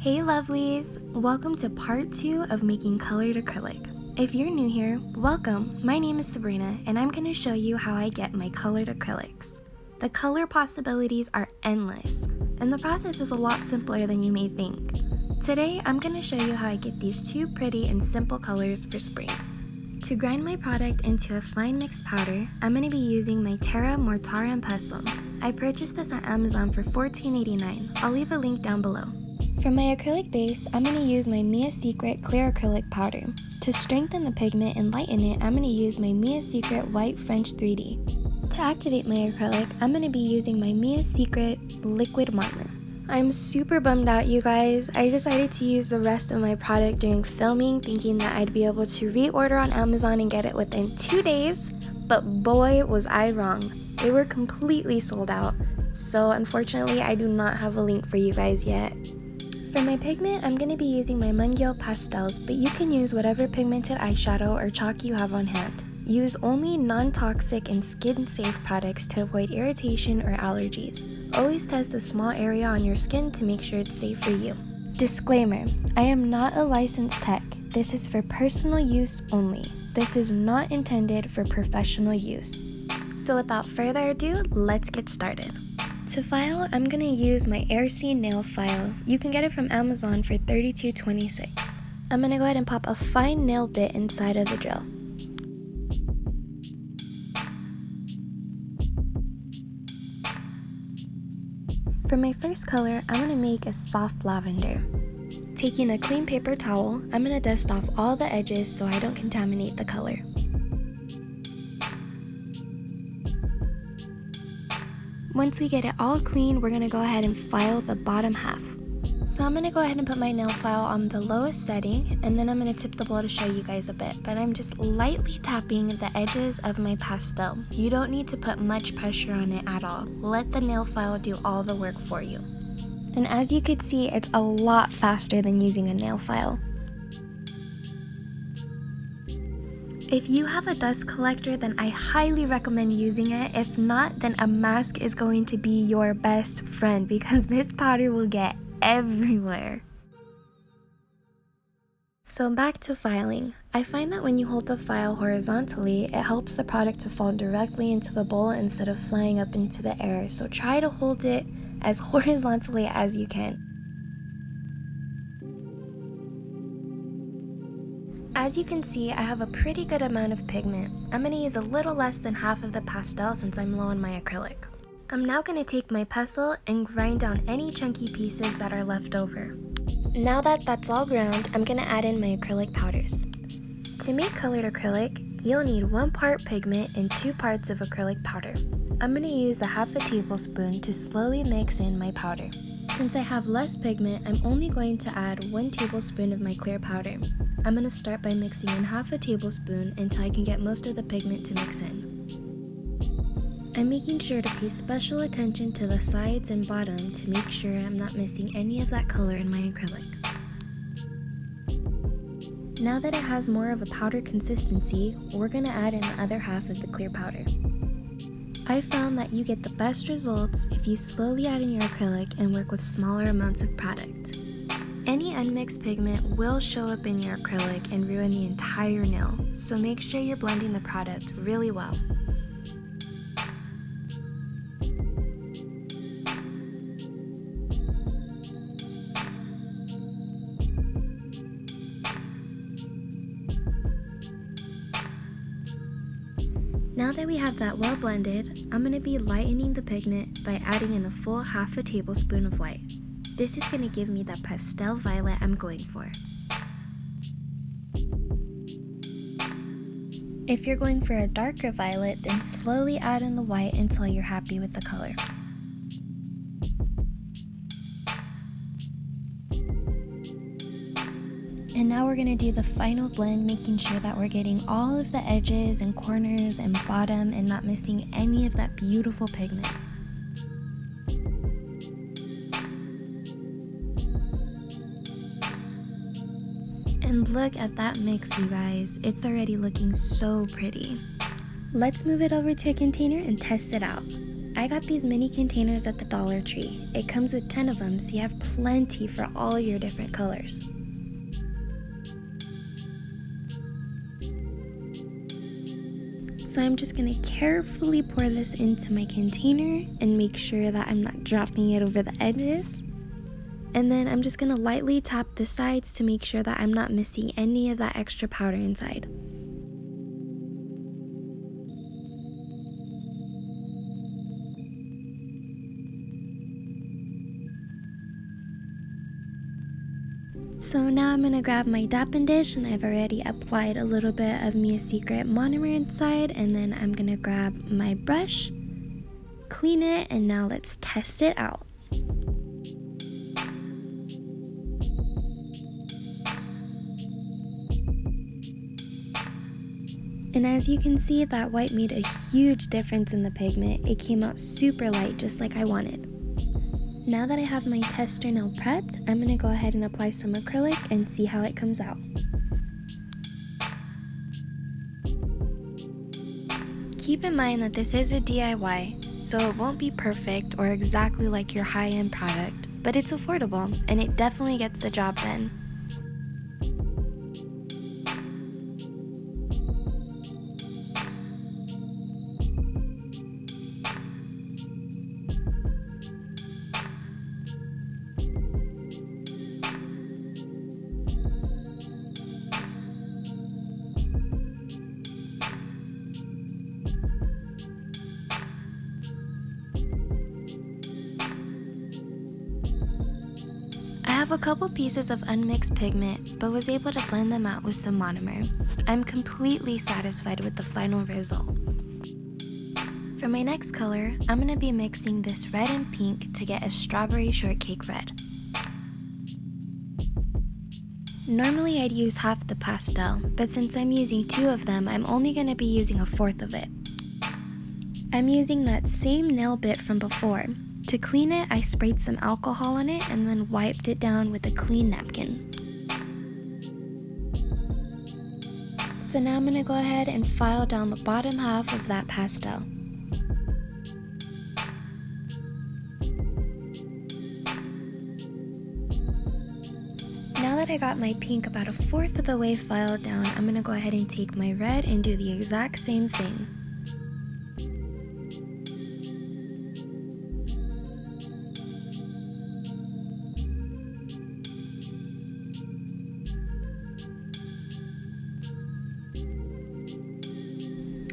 Hey lovelies! Welcome to part 2 of making colored acrylic. If you're new here, welcome! My name is Sabrina and I'm going to show you how I get my colored acrylics. The color possibilities are endless, and the process is a lot simpler than you may think. Today, I'm going to show you how I get these two pretty and simple colors for spring. To grind my product into a fine mixed powder, I'm going to be using my TERA Mortar Pestle. I purchased this on Amazon for $14.89. I'll leave a link down below. For my acrylic base, I'm going to use my Mia Secret Clear Acrylic Powder. To strengthen the pigment and lighten it, I'm going to use my Mia Secret White French 3D. To activate my acrylic, I'm going to be using my Mia Secret Liquid Marker. I'm super bummed out, you guys. I decided to use the rest of my product during filming, thinking that I'd be able to reorder on Amazon and get it within 2 days, but boy was I wrong. They were completely sold out, so unfortunately I do not have a link for you guys yet. For my pigment, I'm going to be using my Pastels, but you can use whatever pigmented eyeshadow or chalk you have on hand. Use only non-toxic and skin-safe products to avoid irritation or allergies. Always test a small area on your skin to make sure it's safe for you. Disclaimer: I am not a licensed tech. This is for personal use only. This is not intended for professional use. So without further ado, let's get started. To file, I'm going to use my Airsee nail file. You can get it from Amazon for $32.26. I'm going to go ahead and pop a fine nail bit inside of the drill. For my first color, I'm going to make a soft lavender. Taking a clean paper towel, I'm going to dust off all the edges so I don't contaminate the color. Once we get it all clean, we're going to go ahead and file the bottom half. So I'm going to go ahead and put my nail file on the lowest setting, and then I'm going to tip the bowl to show you guys a bit, but I'm just lightly tapping the edges of my pastel. You don't need to put much pressure on it at all. Let the nail file do all the work for you. And as you could see, it's a lot faster than using a nail file. If you have a dust collector, then I highly recommend using it. If not, then a mask is going to be your best friend because this powder will get everywhere. So back to filing. I find that when you hold the file horizontally, it helps the product to fall directly into the bowl instead of flying up into the air. So try to hold it as horizontally as you can. As you can see, I have a pretty good amount of pigment. I'm going to use a little less than half of the pastel since I'm low on my acrylic. I'm now going to take my pestle and grind down any chunky pieces that are left over. Now that that's all ground, I'm going to add in my acrylic powders. To make colored acrylic, you'll need 1 part pigment and 2 parts of acrylic powder. I'm going to use a half a tablespoon to slowly mix in my powder. Since I have less pigment, I'm only going to add 1 tablespoon of my clear powder. I'm going to start by mixing in half a tablespoon until I can get most of the pigment to mix in. I'm making sure to pay special attention to the sides and bottom to make sure I'm not missing any of that color in my acrylic. Now that it has more of a powder consistency, we're going to add in the other half of the clear powder. I found that you get the best results if you slowly add in your acrylic and work with smaller amounts of product. Any unmixed pigment will show up in your acrylic and ruin the entire nail, so make sure you're blending the product really well. Now that we have that well blended, I'm going to be lightening the pigment by adding in a full half a tablespoon of white. This is going to give me that pastel violet I'm going for. If you're going for a darker violet, then slowly add in the white until you're happy with the color. And now we're going to do the final blend, making sure that we're getting all of the edges and corners and bottom and not missing any of that beautiful pigment. And look at that mix, you guys. It's already looking so pretty. Let's move it over to a container and test it out. I got these mini containers at the Dollar Tree. It comes with 10 of them, so you have plenty for all your different colors. So I'm just gonna carefully pour this into my container and make sure that I'm not dropping it over the edges. And then I'm just gonna lightly tap the sides to make sure that I'm not missing any of that extra powder inside. So now I'm gonna grab my dapping dish, and I've already applied a little bit of Mia Secret monomer inside, and then I'm gonna grab my brush, clean it, and now let's test it out. And as you can see, that white made a huge difference in the pigment. It came out super light, just like I wanted. Now that I have my tester nail prepped, I'm going to go ahead and apply some acrylic and see how it comes out. Keep in mind that this is a DIY, so it won't be perfect or exactly like your high-end product, but it's affordable and it definitely gets the job done. I have a couple pieces of unmixed pigment, but was able to blend them out with some monomer. I'm completely satisfied with the final result. For my next color, I'm going to be mixing this red and pink to get a strawberry shortcake red. Normally I'd use half the pastel, but since I'm using 2 of them, I'm only going to be using 1/4 of it. I'm using that same nail bit from before. To clean it, I sprayed some alcohol on it and then wiped it down with a clean napkin. So now I'm going to go ahead and file down the bottom half of that pastel. Now that I got my pink about 1/4 of the way filed down, I'm going to go ahead and take my red and do the exact same thing.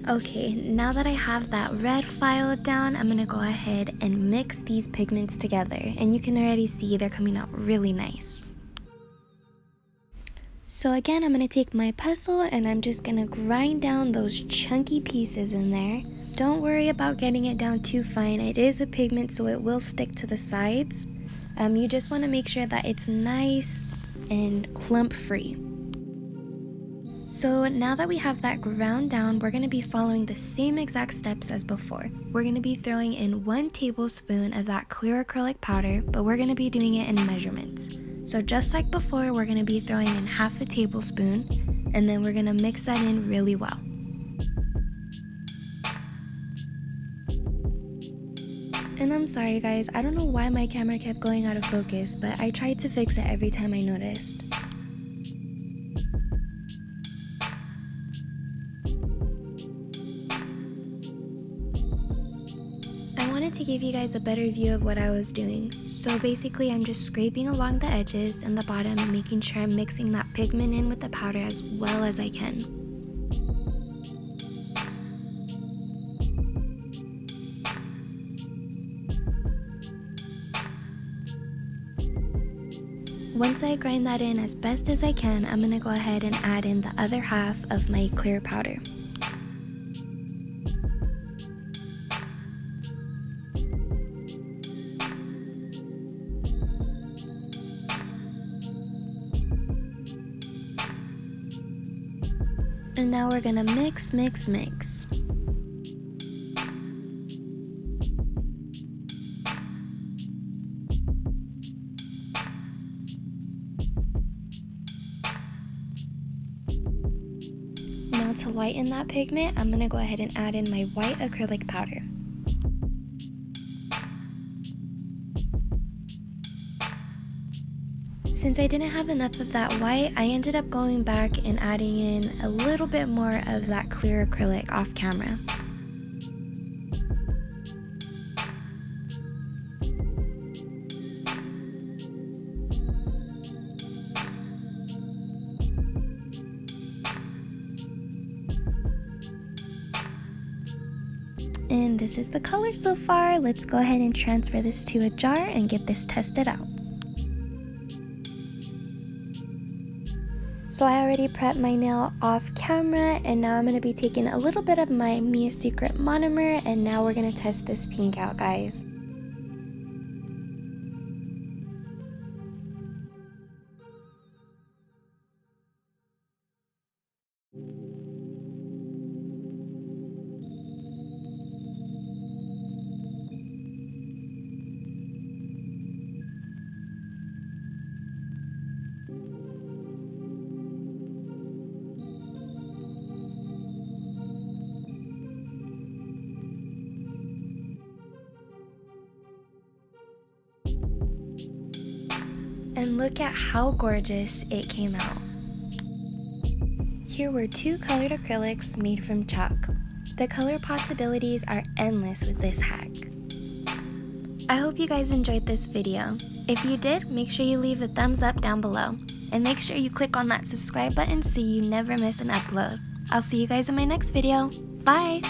Okay, now that I have that red filed down, I'm gonna go ahead and mix these pigments together, and you can already see they're coming out really nice. So again, I'm gonna take my pestle and I'm just gonna grind down those chunky pieces in there. Don't worry about getting it down too fine. It is a pigment, so it will stick to the sides. You just wanna make sure that it's nice and clump free. So now that we have that ground down, we're going to be following the same exact steps as before. We're going to be throwing in 1 tablespoon of that clear acrylic powder, but we're going to be doing it in measurements. So just like before, we're going to be throwing in half a tablespoon, and then we're going to mix that in really well. And I'm sorry guys, I don't know why my camera kept going out of focus, but I tried to fix it every time I noticed. To give you guys a better view of what I was doing. So basically I'm just scraping along the edges and the bottom and making sure I'm mixing that pigment in with the powder as well as I can. Once I grind that in as best as I can, I'm going to go ahead and add in the other half of my clear powder. And now we're gonna mix. Now to lighten that pigment, I'm gonna go ahead and add in my white acrylic powder. Since I didn't have enough of that white, I ended up going back and adding in a little bit more of that clear acrylic off camera. And this is the color so far. Let's go ahead and transfer this to a jar and get this tested out. So I already prepped my nail off camera, and now I'm going to be taking a little bit of my Mia Secret monomer, and now we're going to test this pink out, guys. And look at how gorgeous it came out. Here were 2 colored acrylics made from chalk. The color possibilities are endless with this hack. I hope you guys enjoyed this video. If you did, make sure you leave a thumbs up down below. And make sure you click on that subscribe button so you never miss an upload. I'll see you guys in my next video. Bye!